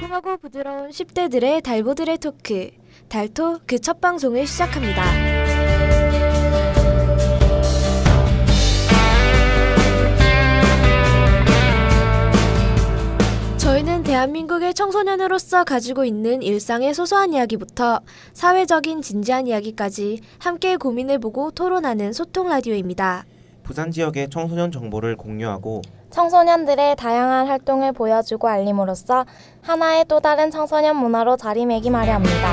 달콤하고 부드러운 10대들의 달보들의 토크, 달토 그 첫 방송을 시작합니다. 저희는 대한민국의 청소년으로서 가지고 있는 일상의 소소한 이야기부터 사회적인 진지한 이야기까지 함께 고민해보고 토론하는 소통 라디오입니다. 부산 지역의 청소년 정보를 공유하고 청소년들의 다양한 활동을 보여주고 알림으로써 하나의 또 다른 청소년 문화로 자리매김하려 합니다.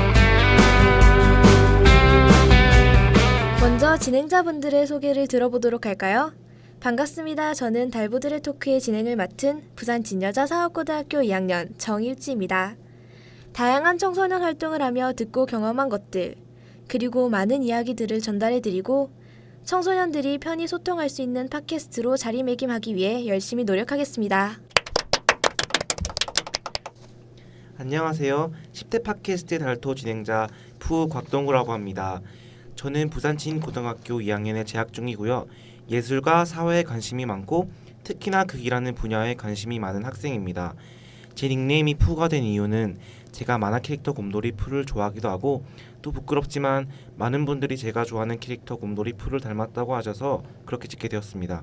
먼저 진행자분들의 소개를 들어보도록 할까요? 반갑습니다. 저는 달보들의 토크의 진행을 맡은 부산 진여자 사업고등학교 2학년 정일지입니다. 다양한 청소년 활동을 하며 듣고 경험한 것들, 그리고 많은 이야기들을 전달해드리고 청소년들이 편히 소통할 수 있는 팟캐스트로 자리매김하기 위해 열심히 노력하겠습니다. 안녕하세요. 10대 팟캐스트 달토 진행자 푸곽동구라고 합니다. 저는 부산진 고등학교 2학년에 재학 중이고요. 예술과 사회에 관심이 많고 특히나 극이라는 분야에 관심이 많은 학생입니다. 제 닉네임이 푸가 된 이유는 제가 만화 캐릭터 곰돌이 푸를 좋아하기도 하고 또 부끄럽지만 많은 분들이 제가 좋아하는 캐릭터 곰돌이 푸를 닮았다고 하셔서 그렇게 짓게 되었습니다.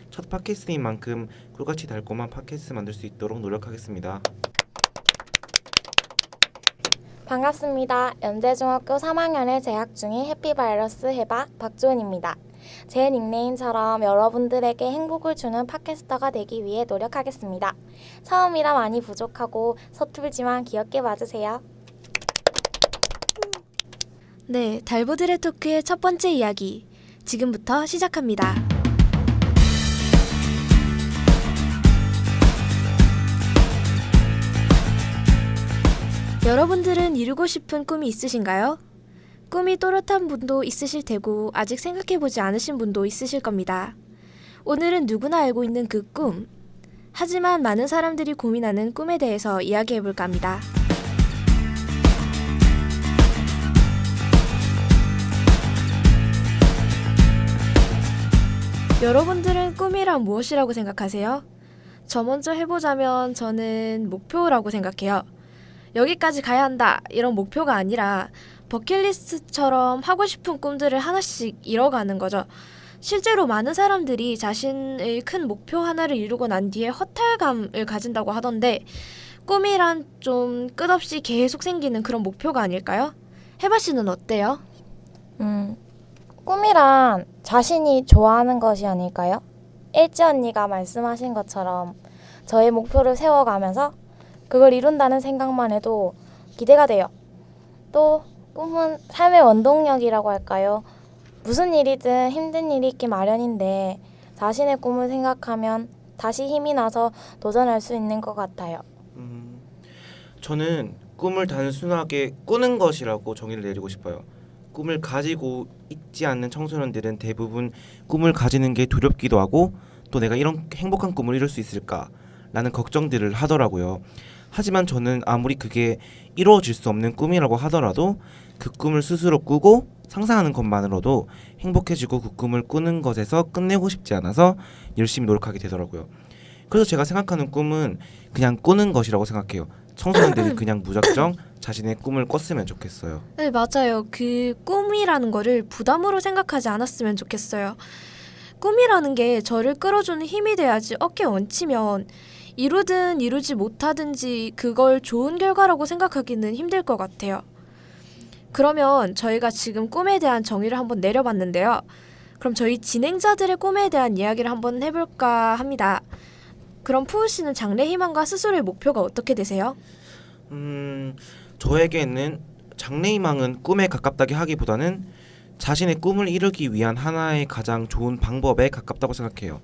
첫 팟캐스트인 만큼 꿀같이 달콤한 팟캐스트 만들 수 있도록 노력하겠습니다. 반갑습니다. 연제중학교 3학년에 재학 중인 해피바이러스 해바 박주은입니다. 제 닉네임처럼 여러분들에게 행복을 주는 팟캐스터가 되기 위해 노력하겠습니다. 처음이라 많이 부족하고 서툴지만 귀엽게 봐주세요. 네, 달보들의 토크의 첫 번째 이야기, 지금부터 시작합니다. 여러분들은 이루고 싶은 꿈이 있으신가요? 꿈이 또렷한 분도 있으실 테고 아직 생각해보지 않으신 분도 있으실 겁니다. 오늘은 누구나 알고 있는 그 꿈, 하지만 많은 사람들이 고민하는 꿈에 대해서 이야기해볼까 합니다. 여러분들은 꿈이란 무엇이라고 생각하세요? 저 먼저 해보자면 저는 목표라고 생각해요. 여기까지 가야 한다 이런 목표가 아니라 버킷리스트처럼 하고 싶은 꿈들을 하나씩 이뤄가는 거죠. 실제로 많은 사람들이 자신의 큰 목표 하나를 이루고 난 뒤에 허탈감을 가진다고 하던데 꿈이란 좀 끝없이 계속 생기는 그런 목표가 아닐까요? 해바 씨는 어때요? 꿈이란 자신이 좋아하는 것이 아닐까요? 일지 언니가 말씀하신 것처럼 저의 목표를 세워가면서 그걸 이룬다는 생각만 해도 기대가 돼요. 또 꿈은 삶의 원동력이라고 할까요? 무슨 일이든 힘든 일이 있기 마련인데 자신의 꿈을 생각하면 다시 힘이 나서 도전할 수 있는 것 같아요. 저는 꿈을 단순하게 꾸는 것이라고 정의를 내리고 싶어요. 꿈을 가지고 있지 않는 청소년들은 대부분 꿈을 가지는 게 두렵기도 하고 또 내가 이런 행복한 꿈을 이룰 수 있을까라는 걱정들을 하더라고요. 하지만 저는 아무리 그게 이루어질 수 없는 꿈이라고 하더라도 그 꿈을 스스로 꾸고 상상하는 것만으로도 행복해지고 그 꿈을 꾸는 것에서 끝내고 싶지 않아서 열심히 노력하게 되더라고요. 그래서 제가 생각하는 꿈은 그냥 꾸는 것이라고 생각해요. 청소년들이 그냥 무작정 자신의 꿈을 꿨으면 좋겠어요. 네, 맞아요. 그 꿈이라는 거를 부담으로 생각하지 않았으면 좋겠어요. 꿈이라는 게 저를 끌어주는 힘이 돼야지 어깨 얹히면 이루든 이루지 못하든지 그걸 좋은 결과라고 생각하기는 힘들 것 같아요. 그러면 저희가 지금 꿈에 대한 정의를 한번 내려봤는데요. 그럼 저희 진행자들의 꿈에 대한 이야기를 한번 해볼까 합니다. 그럼 푸우 씨는 장래 희망과 스스로의 목표가 어떻게 되세요? 저에게는 장래 희망은 꿈에 가깝다게 하기보다는 자신의 꿈을 이루기 위한 하나의 가장 좋은 방법에 가깝다고 생각해요.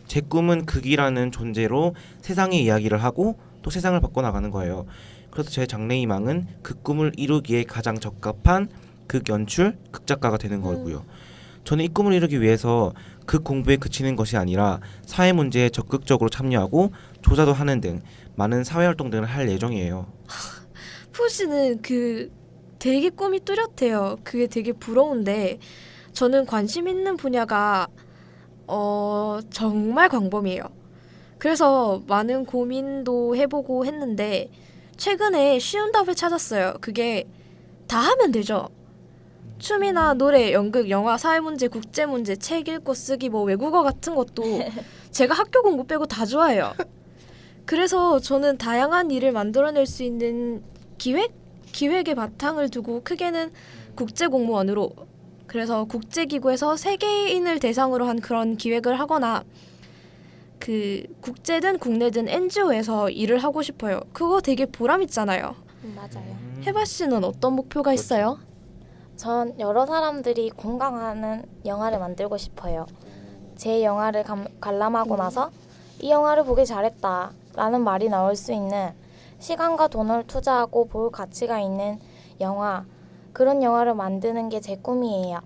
제 꿈은 극이라는 존재로 세상의 이야기를 하고 또 세상을 바꿔나가는 거예요. 그래서 제 장래 희망은 그 꿈을 이루기에 가장 적합한 극 연출, 극작가가 되는 거고요. 저는 이 꿈을 이루기 위해서 극 공부에 그치는 것이 아니라 사회 문제에 적극적으로 참여하고 조사도 하는 등 많은 사회 활동 등을 할 예정이에요. 푸우 씨는 되게 꿈이 뚜렷해요. 그게 되게 부러운데 저는 관심 있는 분야가 정말 광범위해요. 그래서 많은 고민도 해보고 했는데 최근에 쉬운 답을 찾았어요. 그게 다 하면 되죠. 춤이나 노래, 연극, 영화, 사회문제, 국제문제, 책 읽고 쓰기, 뭐 외국어 같은 것도 제가 학교 공부 빼고 다 좋아해요. 그래서 저는 다양한 일을 만들어낼 수 있는 기획의 바탕을 두고 크게는 국제공무원으로, 그래서 국제기구에서 세계인을 대상으로 한 그런 기획을 하거나 그 국제든 국내든 NGO에서 일을 하고 싶어요. 그거 되게 보람 있잖아요. 맞아요. 해바 씨는 어떤 목표가 있어요? 전 여러 사람들이 공감하는 영화를 만들고 싶어요. 제 영화를 관람하고 나서 이 영화를 보길 잘했다 라는 말이 나올 수 있는, 시간과 돈을 투자하고 볼 가치가 있는 영화, 그런 영화를 만드는 게 제 꿈이에요.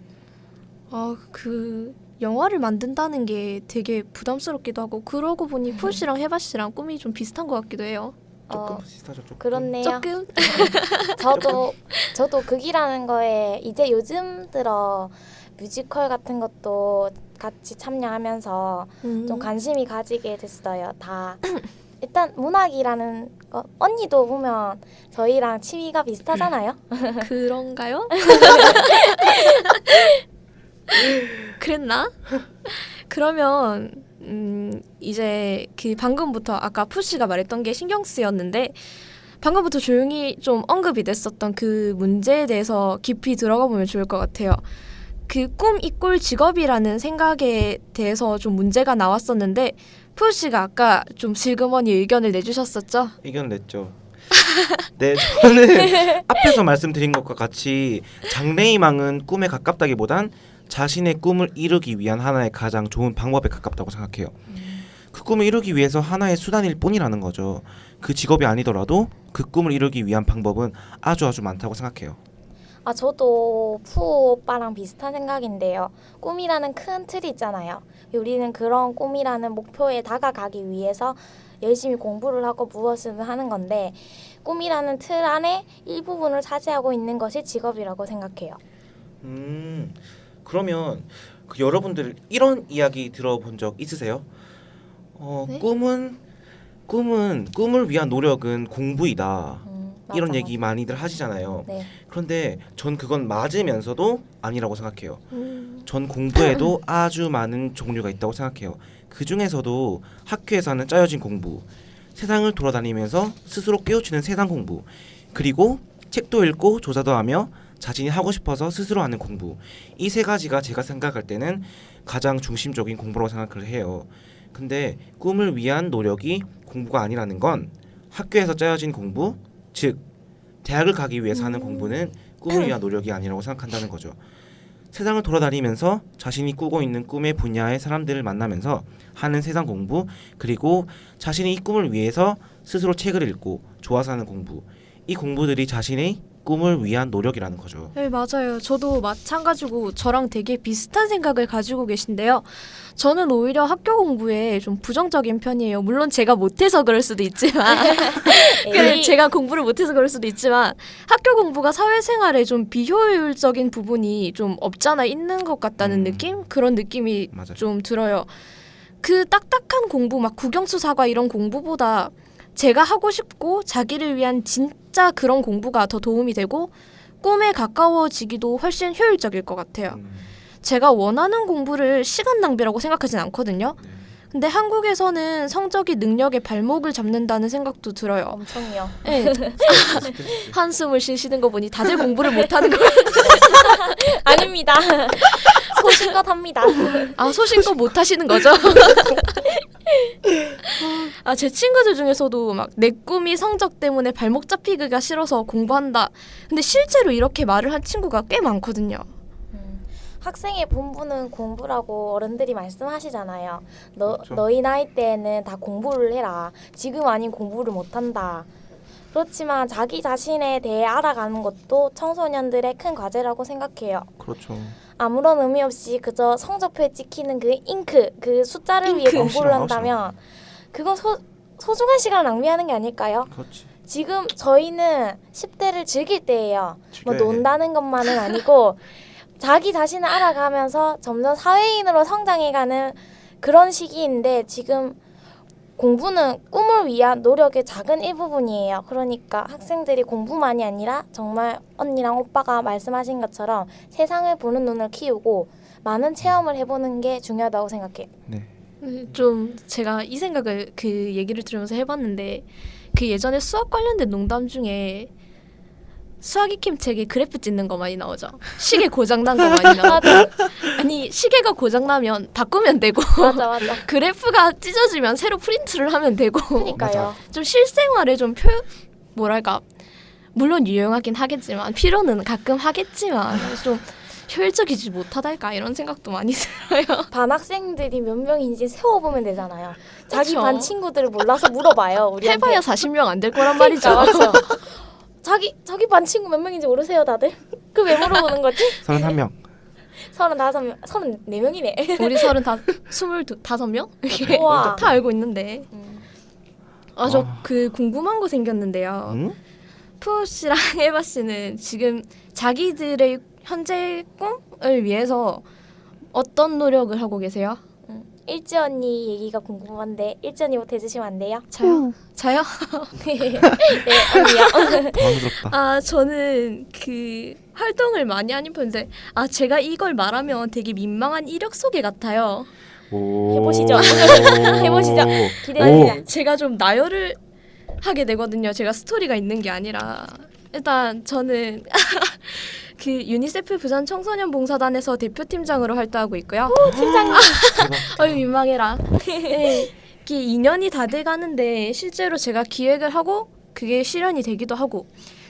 그 영화를 만든다는 게 되게 부담스럽기도 하고, 그러고 보니 풀 씨랑 해바 씨랑 꿈이 좀 비슷한 것 같기도 해요. 조금 비슷하죠. 조금. 그렇네요. 조금. 저도 극이라는 거에 이제 요즘 들어 뮤지컬 같은 것도 같이 참여하면서 좀 관심이 가지게 됐어요. 다 일단 문학이라는 거, 언니도 보면 저희랑 취미가 비슷하잖아요. 그런가요? 그랬나? 그러면 이제 그 방금부터 아까 푸시가 말했던 게 신경 쓰였는데, 방금부터 조용히 좀 언급이 됐었던 그 문제에 대해서 깊이 들어가 보면 좋을 것 같아요. 그 꿈 이꼴 직업이라는 생각에 대해서 좀 문제가 나왔었는데, 푸시가 아까 좀 슬그머니 의견을 내주셨었죠? 의견 냈죠. 네, 저는 앞에서 말씀드린 것과 같이 장래희망은 꿈에 가깝다기보단 자신의 꿈을 이루기 위한 하나의 가장 좋은 방법에 가깝다고 생각해요. 그 꿈을 이루기 위해서 하나의 수단일 뿐이라는 거죠. 그 직업이 아니더라도 그 꿈을 이루기 위한 방법은 아주 많다고 생각해요. 저도 푸 오빠랑 비슷한 생각인데요. 꿈이라는 큰 틀이 있잖아요. 우리는 그런 꿈이라는 목표에 다가가기 위해서 열심히 공부를 하고 무엇을 하는 건데, 꿈이라는 틀 안에 일부분을 차지하고 있는 것이 직업이라고 생각해요. 그러면 여러분들 이런 이야기 들어본 적 있으세요? 네? 꿈을 위한 노력은 공부이다. 이런 맞아, 얘기 많이들 하시잖아요. 네. 그런데 전 그건 맞으면서도 아니라고 생각해요. 전 공부에도 아주 많은 종류가 있다고 생각해요. 그 중에서도 학교에서 하는 짜여진 공부, 세상을 돌아다니면서 스스로 깨우치는 세상 공부, 그리고 책도 읽고 조사도 하며 자신이 하고 싶어서 스스로 하는 공부, 이 세 가지가 제가 생각할 때는 가장 중심적인 공부라고 생각을 해요. 근데 꿈을 위한 노력이 공부가 아니라는 건 학교에서 짜여진 공부, 즉 대학을 가기 위해서 하는 공부는 꿈을 위한 노력이 아니라고 생각한다는 거죠. 세상을 돌아다니면서 자신이 꾸고 있는 꿈의 분야의 사람들을 만나면서 하는 세상 공부, 그리고 자신이 이 꿈을 위해서 스스로 책을 읽고 좋아서 하는 공부, 이 공부들이 자신의 꿈을 위한 노력이라는 거죠. 네, 맞아요. 저도 마찬가지고 저랑 되게 비슷한 생각을 가지고 계신데요. 저는 오히려 학교 공부에 좀 부정적인 편이에요. 물론 제가 못해서 그럴 수도 있지만 제가 공부를 못해서 그럴 수도 있지만 학교 공부가 사회생활에 좀 비효율적인 부분이 좀 없잖아 있는 것 같다는 느낌? 그런 느낌이 맞아요. 좀 들어요. 그 딱딱한 공부 막 국영수사과 이런 공부보다 제가 하고 싶고 자기를 위한 진짜 그런 공부가 더 도움이 되고 꿈에 가까워지기도 훨씬 효율적일 것 같아요. 제가 원하는 공부를 시간 낭비라고 생각하진 않거든요. 네. 근데 한국에서는 성적이 능력의 발목을 잡는다는 생각도 들어요. 엄청요. 네. 한숨을 쉬시는 거 보니 다들 공부를 못하는 거 아닙니다. 소신껏 합니다. 소신껏 못하시는 거죠? 제 친구들 중에서도 막 내 꿈이 성적 때문에 발목 잡히기가 싫어서 공부한다. 근데 실제로 이렇게 말을 한 친구가 꽤 많거든요. 학생의 본분은 공부라고 어른들이 말씀하시잖아요. 그렇죠. 너희 나이 때에는 다 공부를 해라. 지금 아닌 공부를 못한다. 그렇지만 자기 자신에 대해 알아가는 것도 청소년들의 큰 과제라고 생각해요. 그렇죠. 아무런 의미 없이 그저 성적표에 찍히는 그 잉크, 그 숫자를 위해 잉크. 공부를 싫어, 한다면 그건 소중한 시간을 낭비하는 게 아닐까요? 그렇지. 지금 저희는 10대를 즐길 때예요. 뭐 즐겨야 해. 논다는 것만은 아니고 자기 자신을 알아가면서 점점 사회인으로 성장해가는 그런 시기인데, 지금 공부는 꿈을 위한 노력의 작은 일부분이에요. 그러니까 학생들이 공부만이 아니라 정말 언니랑 오빠가 말씀하신 것처럼 세상을 보는 눈을 키우고 많은 체험을 해보는 게 중요하다고 생각해요. 네. 좀 제가 이 생각을 그 얘기를 들으면서 해봤는데 그 예전에 수학 관련된 농담 중에 수학 익힘 책에 그래프 찢는 거 많이 나오죠. 시계 고장 난 거 많이 나오고. 아니 시계가 고장 나면 바꾸면 되고 맞아. 그래프가 찢어지면 새로 프린트를 하면 되고 그러니까요. 좀 실생활에 좀 뭐랄까 물론 유용하긴 하겠지만 필요는 가끔 하겠지만 좀 효율적이지 못하달까 이런 생각도 많이 들어요. 반 학생들이 몇 명인지 세워보면 되잖아요. 자기 그쵸. 반 친구들을 몰라서 물어봐요. 우리한테. 해봐야 40명 안 될 거란 말이죠. 그러니까, 맞죠. 자기 반 친구 몇 명인지 모르세요 다들? 그 왜 물어보는 거지? 31명. 35명, 34명이네. 우리 25명? 우와. 다 알고 있는데. 저 아. 그 궁금한 거 생겼는데요. 응? 푸우 씨랑 에바 씨는 지금 자기들의 현재 꿈을 위해서 어떤 노력을 하고 계세요? 일지 언니 얘기가 궁금한데 일지 언니부터 해주시면 안 돼요? 저요? 네, 언니요. 당황스럽다. 저는 그 활동을 많이 하는 편인데 제가 이걸 말하면 되게 민망한 이력 소개 같아요. 해보시죠. 해보시죠. 기대됩니다. 제가 좀 나열을 하게 되거든요. 제가 스토리가 있는 게 아니라 일단 저는 그 유니세프 부산 청소년 봉사단에서 대표팀장으로 활동하고 있고요. 팀장님. 민망해라. 네, 이게 2년이 다 돼가는데 실제로 제가 기획을 하고 그게 실현이 되기도 하고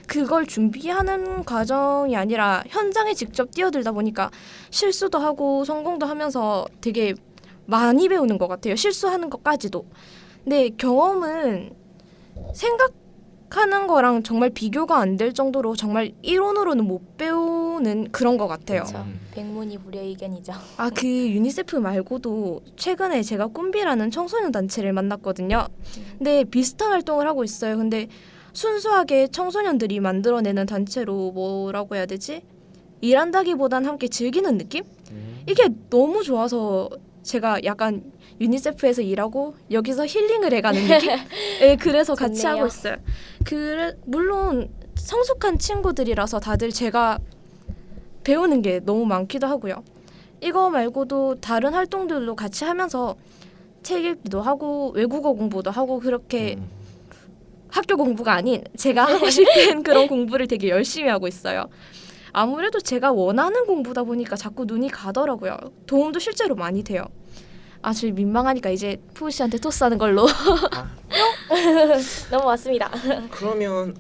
그걸 준비하는 과정이 아니라 현장에 직접 뛰어들다 보니까 실수도 하고 성공도 하면서 되게 많이 배우는 것 같아요. 실수하는 것까지도. 근데 경험은 생각하는 거랑 정말 비교가 안 될 정도로 정말 이론으로는 못 배우는 그런 것 같아요. 그렇죠. 백문이 불여의견이죠. 그 유니세프 말고도 최근에 제가 꿈비라는 청소년 단체를 만났거든요. 근데 비슷한 활동을 하고 있어요. 근데 순수하게 청소년들이 만들어내는 단체로 뭐라고 해야 되지? 일한다기보단 함께 즐기는 느낌? 이게 너무 좋아서 제가 약간 유니세프에서 일하고 여기서 힐링을 해가는 느낌? 네, 그래서 같이 좋네요. 하고 있어요. 물론 성숙한 친구들이라서 다들 제가 배우는 게 너무 많기도 하고요. 이거 말고도 다른 활동들도 같이 하면서 책 읽기도 하고 외국어 공부도 하고 그렇게 학교 공부가 아닌 제가 하고 싶은 그런 공부를 되게 열심히 하고 있어요. 아무래도 제가 원하는 공부다 보니까 자꾸 눈이 가더라고요. 도움도 실제로 많이 돼요. 저 민망하니까 이제 푸우 씨한테 토스하는 걸로. 넘어왔습니다. 그러면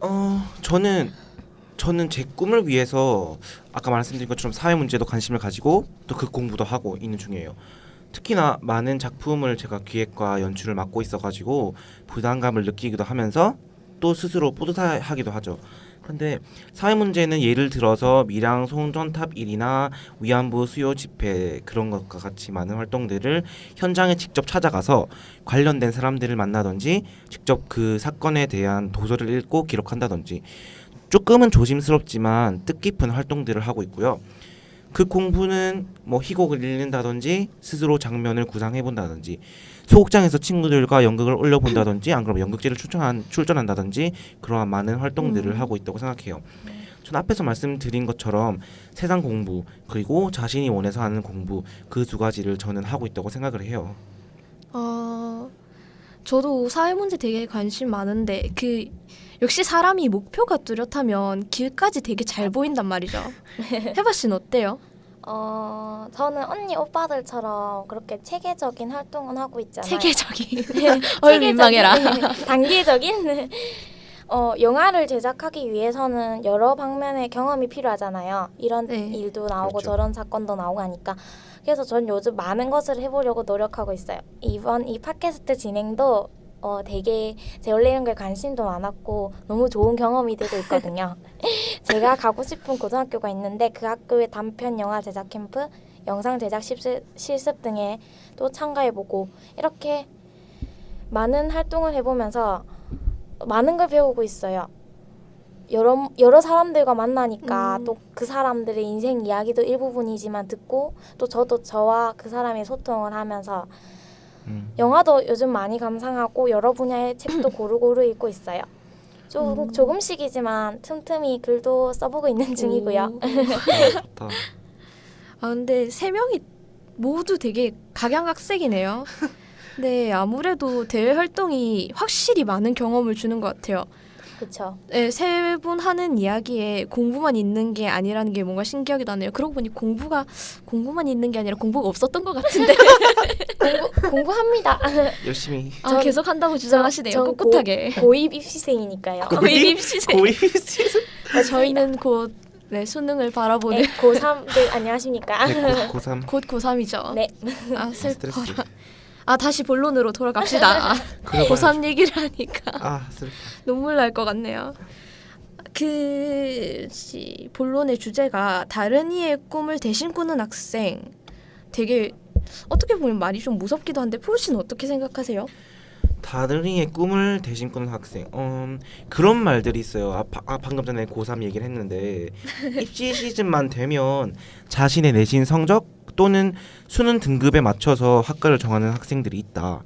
저는 제 꿈을 위해서 아까 말씀드린 것처럼 사회 문제도 관심을 가지고 또 그 공부도 하고 있는 중이에요. 특히나 많은 작품을 제가 기획과 연출을 맡고 있어가지고 부담감을 느끼기도 하면서 또 스스로 뿌듯하기도 하죠. 근데 사회 문제는 예를 들어서 밀양 송전탑 일이나 위안부 수요 집회 그런 것과 같이 많은 활동들을 현장에 직접 찾아가서 관련된 사람들을 만나든지 직접 그 사건에 대한 도서를 읽고 기록한다든지 조금은 조심스럽지만 뜻깊은 활동들을 하고 있고요. 그 공부는 뭐 희곡을 읽는다든지 스스로 장면을 구상해본다든지 소극장에서 친구들과 연극을 올려본다든지 안 그러면 연극제를 출전한다든지 그러한 많은 활동들을 하고 있다고 생각해요. 전 앞에서 말씀드린 것처럼 세상 공부 그리고 자신이 원해서 하는 공부 그 두 가지를 저는 하고 있다고 생각을 해요. 저도 사회 문제 되게 관심 많은데 역시 사람이 목표가 뚜렷하면 길까지 되게 잘 보인단 말이죠. 해바 씨는 어때요? 저는 언니 오빠들처럼 그렇게 체계적인 활동은 하고 있잖아요. 체계적인. 체계적인, 민망해라. 단계적인 영화를 제작하기 위해서는 여러 방면의 경험이 필요하잖아요. 이런 네. 일도 나오고 그렇죠. 저런 사건도 나오고 하니까. 그래서 전 요즘 많은 것을 해보려고 노력하고 있어요. 이번 이 팟캐스트 진행도 되게 제 원래 이런 거에 관심도 많았고 너무 좋은 경험이 되고 있거든요. 제가 가고 싶은 고등학교가 있는데 그 학교의 단편 영화 제작 캠프, 영상 제작 실습 등에 또 참가해보고 이렇게 많은 활동을 해보면서 많은 걸 배우고 있어요. 여러 사람들과 만나니까 또 그 사람들의 인생 이야기도 일부분이지만 듣고 또 저도 저와 그 사람의 소통을 하면서 영화도 요즘 많이 감상하고 여러 분야의 책도 고루고루 읽고 있어요. 조금씩이지만 틈틈이 글도 써보고 있는 중이고요. 좋다. 아 근데 세 명이 모두 되게 각양각색이네요. 네, 아무래도 대외 활동이 확실히 많은 경험을 주는 것 같아요. 그렇죠. 네, 세 분 하는 이야기에 공부만 있는 게 아니라는 게 뭔가 신기하기도 하네요. 그러고 보니 공부만 있는 게 아니라 공부가 없었던 것 같은데. 공부합니다. 열심히. 아, 계속 한다고 주장하시네요. 전 꿋꿋하게. 고입 입시생이니까요. 고입 입시생. 고입 저희는 곧 네, 수능을 바라보는 네, 고3들 안녕하십니까? 네, 고3 곧 고3이죠. 네. 아, 스트레스. 슬퍼라. 아, 다시 본론으로 돌아갑시다. 그래 고3 얘기를 하니까 아 슬퍼. 눈물 날 것 같네요. 본론의 주제가 다른 이의 꿈을 대신 꾸는 학생. 되게 어떻게 보면 말이 좀 무섭기도 한데 푸우 씨는 어떻게 생각하세요? 다른이의 꿈을 대신 꾸는 학생. 그런 말들이 있어요. 방금 전에 고3 얘기를 했는데 입시 시즌만 되면 자신의 내신 성적 또는 수능 등급에 맞춰서 학과를 정하는 학생들이 있다.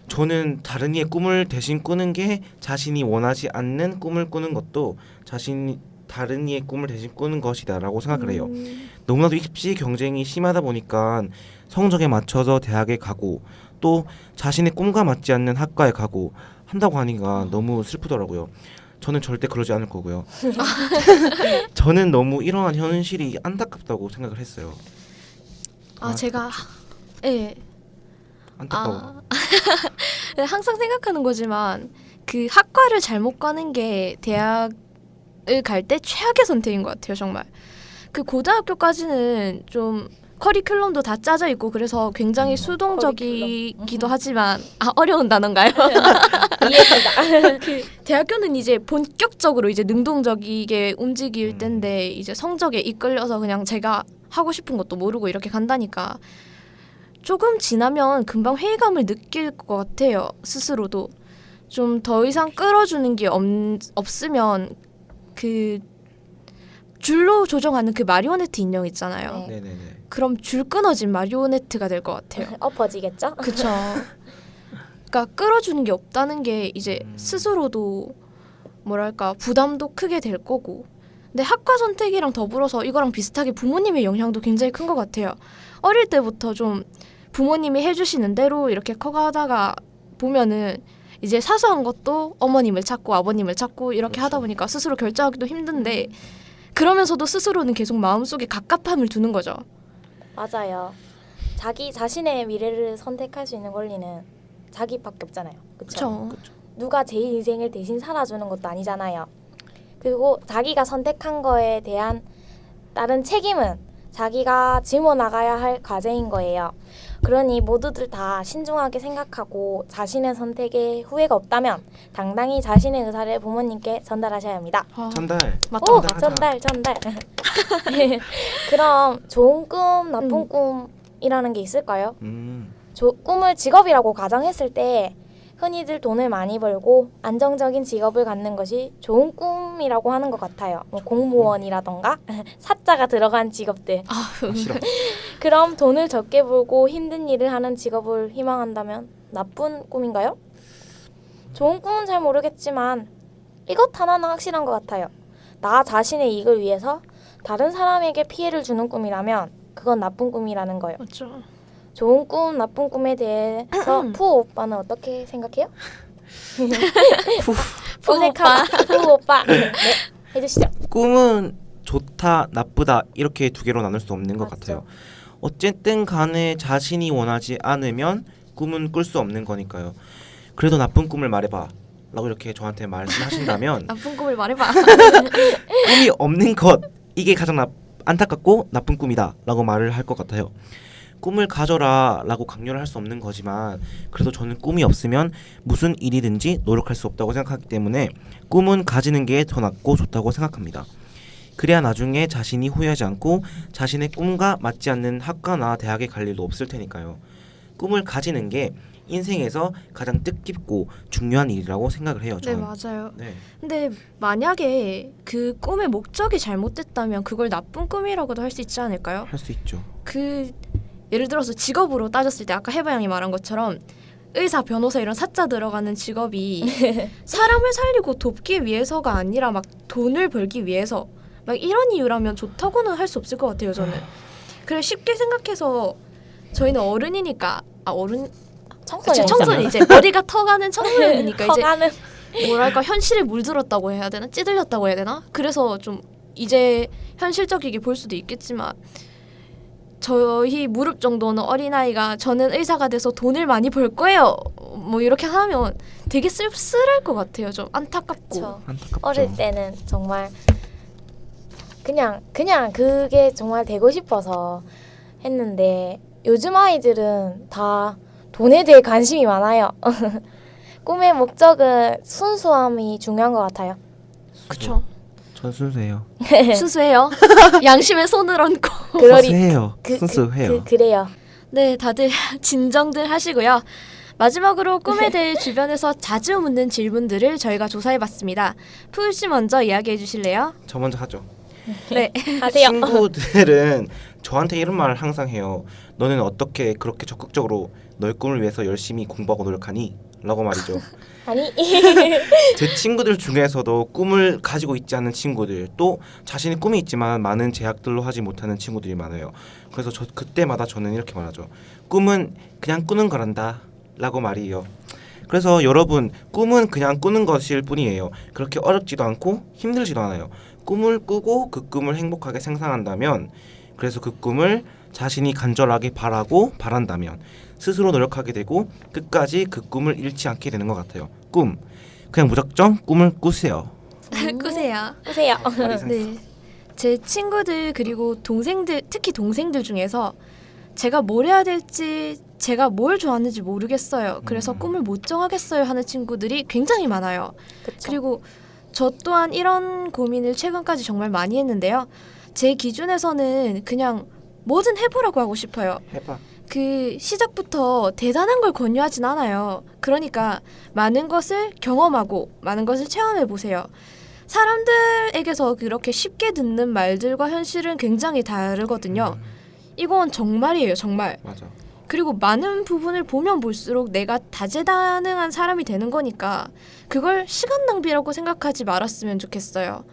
저는 다른이의 꿈을 대신 꾸는 게 자신이 원하지 않는 꿈을 꾸는 것도 다른이의 꿈을 대신 꾸는 것이다라고 생각을 해요. 너무나도 입시 경쟁이 심하다 보니까 성적에 맞춰서 대학에 가고 또 자신의 꿈과 맞지 않는 학과에 가고 한다고 하니까 너무 슬프더라고요. 저는 절대 그러지 않을 거고요. 저는 너무 이러한 현실이 안타깝다고 생각을 했어요. 제가 예. 안타까워. 네, 항상 생각하는 거지만 그 학과를 잘못 가는 게 대학을 갈 때 최악의 선택인 것 같아요. 정말 그 고등학교까지는 좀 커리큘럼도 다 짜져 있고 그래서 굉장히 수동적이기도 하지만 어려운 단어인가요? 이해합니다. 그 대학교는 이제 본격적으로 이제 능동적이게 움직일 때인데 이제 성적에 이끌려서 그냥 제가 하고 싶은 것도 모르고 이렇게 간다니까 조금 지나면 금방 회의감을 느낄 것 같아요. 스스로도 좀 더 이상 끌어주는 게 없으면 그 줄로 조정하는 그 마리오네트 인형 있잖아요. 네. 네네네. 그럼 줄 끊어진 마리오네트가 될 것 같아요. 엎어지겠죠? 그쵸. 그러니까 끌어주는 게 없다는 게 이제 스스로도 뭐랄까 부담도 크게 될 거고. 근데 학과 선택이랑 더불어서 이거랑 비슷하게 부모님의 영향도 굉장히 큰 것 같아요. 어릴 때부터 좀 부모님이 해주시는 대로 이렇게 커가다가 보면은 이제 사소한 것도 어머님을 찾고 아버님을 찾고 이렇게 그렇죠. 하다 보니까 스스로 결정하기도 힘든데 그러면서도 스스로는 계속 마음속에 갑갑함을 두는 거죠. 맞아요. 자기 자신의 미래를 선택할 수 있는 권리는 자기밖에 없잖아요. 그렇죠? 그렇죠. 누가 제 인생을 대신 살아주는 것도 아니잖아요. 그리고 자기가 선택한 거에 대한 다른 책임은 자기가 짊어 나가야 할 과제인 거예요. 그러니 모두들 다 신중하게 생각하고 자신의 선택에 후회가 없다면 당당히 자신의 의사를 부모님께 전달하셔야 합니다. 전달. 맞다. 오! 전달하자. 전달. 그럼 좋은 꿈, 나쁜 꿈이라는 게 있을까요? 꿈을 직업이라고 가정했을 때 흔히들 돈을 많이 벌고 안정적인 직업을 갖는 것이 좋은 꿈이라고 하는 것 같아요. 뭐 공무원이라던가 사자가 들어간 직업들. 싫어. 그럼 돈을 적게 벌고 힘든 일을 하는 직업을 희망한다면 나쁜 꿈인가요? 좋은 꿈은 잘 모르겠지만 이것 하나는 확실한 것 같아요. 나 자신의 이익을 위해서 다른 사람에게 피해를 주는 꿈이라면 그건 나쁜 꿈이라는 거예요. 맞죠. 좋은 꿈, 나쁜 꿈에 대해서 푸 오빠는 어떻게 생각해요? 푸 오빠. 푸 오빠. 네, 해주시죠. 꿈은 좋다, 나쁘다 이렇게 두 개로 나눌 수 없는 것 맞죠. 같아요. 어쨌든 간에 자신이 원하지 않으면 꿈은 꿀 수 없는 거니까요. 그래도 나쁜 꿈을 말해봐 라고 이렇게 저한테 말씀하신다면 나쁜 꿈을 말해봐. 꿈이 없는 것 이게 가장 안타깝고 나쁜 꿈이다 라고 말을 할 것 같아요. 꿈을 가져라 라고 강요를 할 수 없는 거지만 그래도 저는 꿈이 없으면 무슨 일이든지 노력할 수 없다고 생각하기 때문에 꿈은 가지는 게 더 낫고 좋다고 생각합니다. 그래야 나중에 자신이 후회하지 않고 자신의 꿈과 맞지 않는 학과나 대학에 갈 일도 없을 테니까요. 꿈을 가지는 게 인생에서 가장 뜻깊고 중요한 일이라고 생각을 해요. 네, 저는. 맞아요. 네. 근데 만약에 그 꿈의 목적이 잘못됐다면 그걸 나쁜 꿈이라고도 할 수 있지 않을까요? 할 수 있죠. 그 예를 들어서 직업으로 따졌을 때 아까 해바 양이 말한 것처럼 의사, 변호사 이런 사자 들어가는 직업이 사람을 살리고 돕기 위해서가 아니라 막 돈을 벌기 위해서 막 이런 이유라면 좋다고는 할 수 없을 것 같아요. 저는. 그래 쉽게 생각해서 저희는 어른이니까 그치, 청소년 청소년 이제 머리가 터가는 청소년이니까 이제 커가는 뭐랄까 현실에 물들었다고 해야 되나 찌들렸다고 해야 되나 그래서 좀 이제 현실적이게 볼 수도 있겠지만 저희 무릎 정도는 어린아이가 저는 의사가 돼서 돈을 많이 벌 거예요 뭐 이렇게 하면 되게 씁쓸할 것 같아요. 좀 안타깝고. 그쵸. 안타깝죠. 어릴 때는 정말 그냥 그게 정말 되고 싶어서 했는데 요즘 아이들은 다 돈에 대해 관심이 많아요. 꿈의 목적은 순수함이 중요한 것 같아요. 그쵸. 전 순수해요. 순수해요. 양심에 손을 얹고. 그러리 순수해요. 순수해요. 그래요. 네, 다들 진정들 하시고요. 마지막으로 꿈에 대해 주변에서 자주 묻는 질문들을 저희가 조사해봤습니다. 푸우 씨 먼저 이야기해 주실래요? 저 먼저 하죠. 네. 하세요. 친구들은 저한테 이런 말을 항상 해요. 너는 어떻게 그렇게 적극적으로 너의 꿈을 위해서 열심히 공부하고 노력하니? 라고 말이죠. 아니 제 친구들 중에서도 꿈을 가지고 있지 않은 친구들, 또 자신의 꿈이 있지만 많은 제약들로 하지 못하는 친구들이 많아요. 그래서 그때마다 저는 이렇게 말하죠. 꿈은 그냥 꾸는 거란다 라고 말이에요. 그래서 여러분, 꿈은 그냥 꾸는 것일 뿐이에요. 그렇게 어렵지도 않고 힘들지도 않아요. 꿈을 꾸고 그 꿈을 행복하게 생산한다면, 그래서 그 꿈을 자신이 간절하게 바란다면 스스로 노력하게 되고 끝까지 그 꿈을 잃지 않게 되는 것 같아요. 꿈, 그냥 무작정 꿈을 꾸세요. 꾸세요. 보세요. 네. 제 친구들 그리고 동생들, 특히 동생들 중에서 제가 뭘 해야 될지, 제가 뭘 좋아하는지 모르겠어요. 그래서 꿈을 못 정하겠어요 하는 친구들이 굉장히 많아요. 그쵸. 그리고 저 또한 이런 고민을 최근까지 정말 많이 했는데요. 제 기준에서는 그냥 뭐든 해보라고 하고 싶어요. 해봐. 그 시작부터 대단한 걸 권유하진 않아요. 그러니까 많은 것을 경험하고 많은 것을 체험해 보세요. 사람들에게서 그렇게 쉽게 듣는 말들과 현실은 굉장히 다르거든요. 이건 정말이에요, 정말. 맞아. 그리고 많은 부분을 보면 볼수록 내가 다재다능한 사람이 되는 거니까 그걸 시간 낭비라고 생각하지 말았으면 좋겠어요.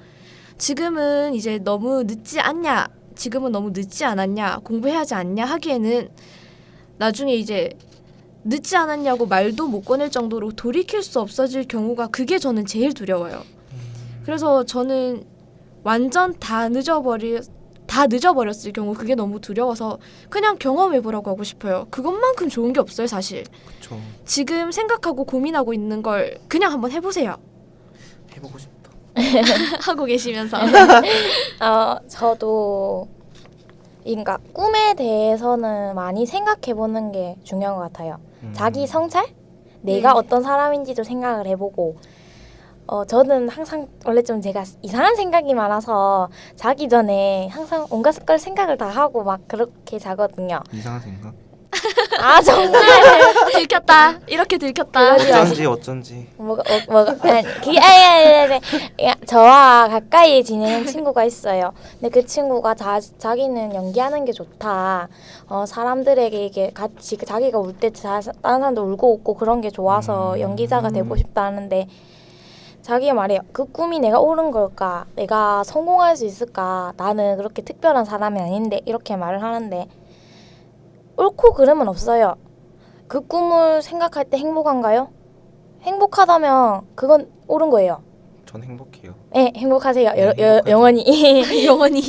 지금은 이제 너무 늦지 않냐, 지금은 너무 늦지 않았냐, 공부해야 하지 않냐 하기에는 나중에 이제 늦지 않았냐고 말도 못 꺼낼 정도로 돌이킬 수 없어질 경우가 그게 저는 제일 두려워요. 그래서 저는 완전 다 늦어버렸을 경우 그게 너무 두려워서 그냥 경험해보라고 하고 싶어요. 그것만큼 좋은 게 없어요, 사실. 그쵸. 지금 생각하고 고민하고 있는 걸 그냥 한번 해보세요. 해보고 싶다. 하고 계시면서. 저도 그러니까 꿈에 대해서는 많이 생각해보는 게 중요한 것 같아요. 자기 성찰? 내가 네. 어떤 사람인지도 생각을 해보고 저는 항상 원래 좀 제가 이상한 생각이 많아서 자기 전에 항상 온갖 걸 생각을 다 하고 막 그렇게 자거든요. 이상한 생각. 아 정말 들켰다. 이렇게 들켰다. 그러지 어쩐지. 뭐가 아니 그게 아니 저와 가까이 지내는 친구가 있어요. 근데 그 친구가 자기는 연기하는 게 좋다. 사람들에게 이게 같이 자기가 울 때 다른 사람도 울고 웃고 그런 게 좋아서 연기자가 되고 싶다 하는데 자기가 말해요. 그 꿈이 내가 옳은 걸까? 내가 성공할 수 있을까? 나는 그렇게 특별한 사람이 아닌데 이렇게 말을 하는데 옳고 그름은 없어요. 그 꿈을 생각할 때 행복한가요? 행복하다면 그건 옳은 거예요. 전 행복해요. 네, 행복하세요. 네, 행복하죠. 영원히. 영원히.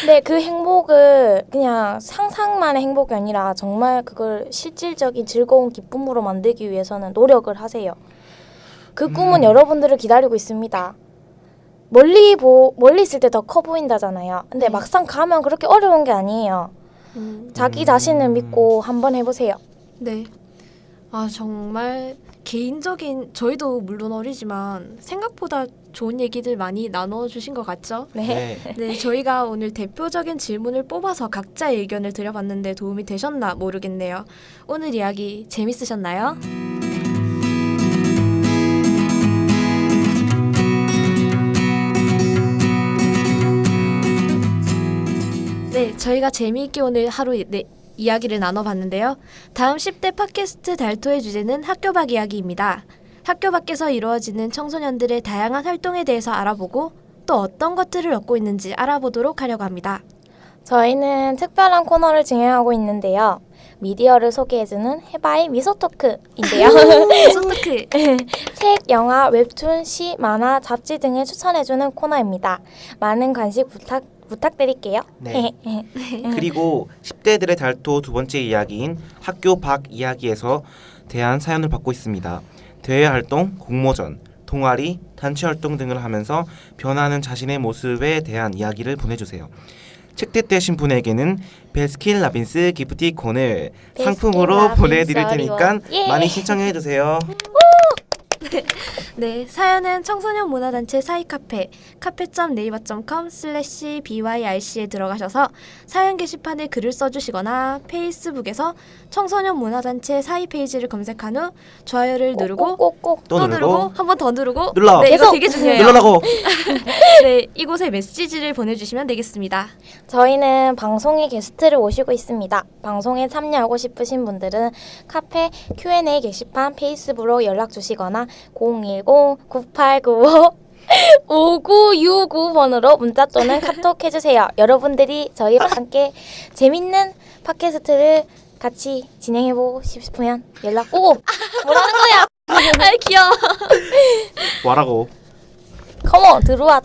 근데 그 행복을 그냥 상상만의 행복이 아니라 정말 그걸 실질적인 즐거운 기쁨으로 만들기 위해서는 노력을 하세요. 그 꿈은 여러분들을 기다리고 있습니다. 멀리 있을 때 더 커 보인다잖아요. 근데 막상 가면 그렇게 어려운 게 아니에요. 자기 자신을 믿고 한번 해보세요. 네. 아 정말 개인적인 저희도 물론 어리지만 생각보다 좋은 얘기들 많이 나눠 주신 것 같죠? 네. 네, 저희가 오늘 대표적인 질문을 뽑아서 각자의 의견을 드려봤는데 도움이 되셨나 모르겠네요. 오늘 이야기 재밌으셨나요? 네, 저희가 재미있게 오늘 하루 이야기를 나눠봤는데요. 다음 10대 팟캐스트 달토의 주제는 학교 밖 이야기입니다. 학교 밖에서 이루어지는 청소년들의 다양한 활동에 대해서 알아보고 또 어떤 것들을 얻고 있는지 알아보도록 하려고 합니다. 저희는 특별한 코너를 진행하고 있는데요. 미디어를 소개해주는 해바의 미소토크인데요. 소토크. 책, 영화, 웹툰, 시, 만화, 잡지 등을 추천해주는 코너입니다. 많은 관심 부탁드릴게요. 네. 그리고 10대들의 달토 두 번째 이야기인 학교 밖 이야기에서 대한 사연을 받고 있습니다. 대외 활동, 공모전, 동아리, 단체 활동 등을 하면서 변하는 자신의 모습에 대한 이야기를 보내주세요. 책대되신 분에게는 베스킨라빈스 기프티콘을 상품으로 보내드릴 테니까 예. 많이 신청해주세요. 네, 사연은 청소년 문화단체 사이카페 카페.naver.com/byrc에 들어가셔서 사연 게시판에 글을 써주시거나 페이스북에서 청소년 문화단체 사이 페이지를 검색한 후 좋아요를 누르고 꼭꼭꼭 또 누르고 한 번 더 누르고 눌러. 네, 이거 계속 되게 중요해요. 눌러라고. 네, 이곳에 메시지를 보내주시면 되겠습니다. 저희는 방송에 게스트를 모시고 있습니다. 방송에 참여하고 싶으신 분들은 카페 Q&A 게시판 페이스북으로 연락 주시거나 010-9895-5969번으로 문자 또는 카톡 해주세요. 여러분들이 저희와 함께 재밌는 팟캐스트를 같이 진행해보고 싶으면 연락 오고 뭐라는 거야? 아, 귀여워. 와라고. 컴온 들어와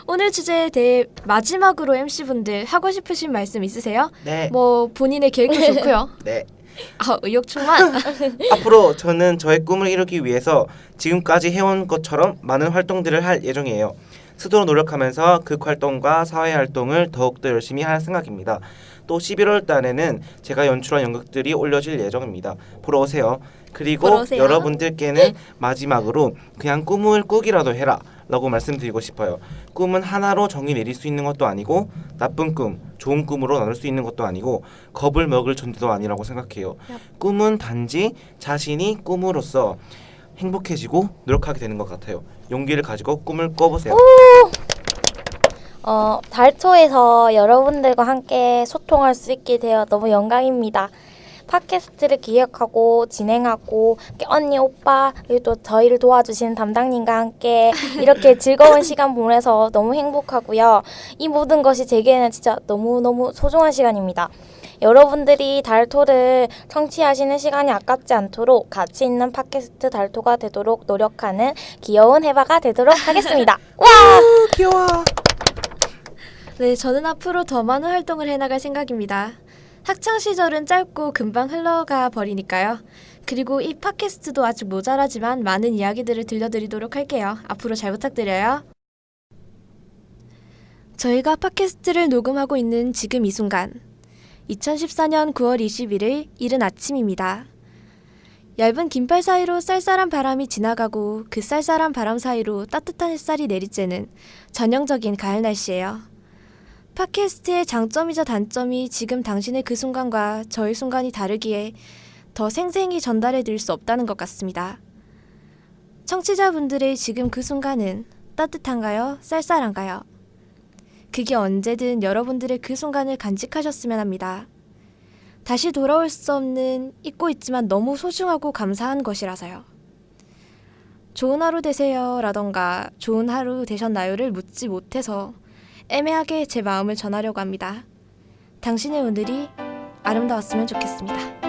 오늘 주제에 대해 마지막으로 MC분들 하고 싶으신 말씀 있으세요? 네. 뭐 본인의 계획도 좋고요. 네. 아, 의욕 충만. 앞으로 저는 저의 꿈을 이루기 위해서 지금까지 해온 것처럼 많은 활동들을 할 예정이에요. 스스로 노력하면서 극 활동과 사회 활동을 더욱더 열심히 할 생각입니다. 또 11월 달에는 제가 연출한 연극들이 올려질 예정입니다. 보러 오세요. 그리고 보러 오세요. 여러분들께는 마지막으로 그냥 꿈을 꾸기라도 해라 라고 말씀드리고 싶어요. 꿈은 하나로 정의 내릴 수 있는 것도 아니고 나쁜 꿈, 좋은 꿈으로 나눌 수 있는 것도 아니고 겁을 먹을 존재도 아니라고 생각해요. 꿈은 단지 자신이 꿈으로써 행복해지고 노력하게 되는 것 같아요. 용기를 가지고 꿈을 꿔보세요. 달토에서 여러분들과 함께 소통할 수 있게 되어 너무 영광입니다. 팟캐스트를 기획하고 진행하고 언니, 오빠 그리고 또 저희를 도와주신 담당님과 함께 이렇게 즐거운 시간 보내서 너무 행복하고요. 이 모든 것이 제게는 진짜 너무너무 소중한 시간입니다. 여러분들이 달토를 청취하시는 시간이 아깝지 않도록 가치 있는 팟캐스트 달토가 되도록 노력하는 귀여운 해바가 되도록 하겠습니다. 와! 귀여워. 네, 저는 앞으로 더 많은 활동을 해나갈 생각입니다. 학창 시절은 짧고 금방 흘러가 버리니까요. 그리고 이 팟캐스트도 아직 모자라지만 많은 이야기들을 들려드리도록 할게요. 앞으로 잘 부탁드려요. 저희가 팟캐스트를 녹음하고 있는 지금 이 순간 2014년 9월 21일 이른 아침입니다. 얇은 긴팔 사이로 쌀쌀한 바람이 지나가고 그 쌀쌀한 바람 사이로 따뜻한 햇살이 내리쬐는 전형적인 가을 날씨예요. 팟캐스트의 장점이자 단점이 지금 당신의 그 순간과 저의 순간이 다르기에 더 생생히 전달해 드릴 수 없다는 것 같습니다. 청취자분들의 지금 그 순간은 따뜻한가요? 쌀쌀한가요? 그게 언제든 여러분들의 그 순간을 간직하셨으면 합니다. 다시 돌아올 수 없는 잊고 있지만 너무 소중하고 감사한 것이라서요. 좋은 하루 되세요 라던가 좋은 하루 되셨나요를 묻지 못해서 애매하게 제 마음을 전하려고 합니다. 당신의 오늘이 아름다웠으면 좋겠습니다.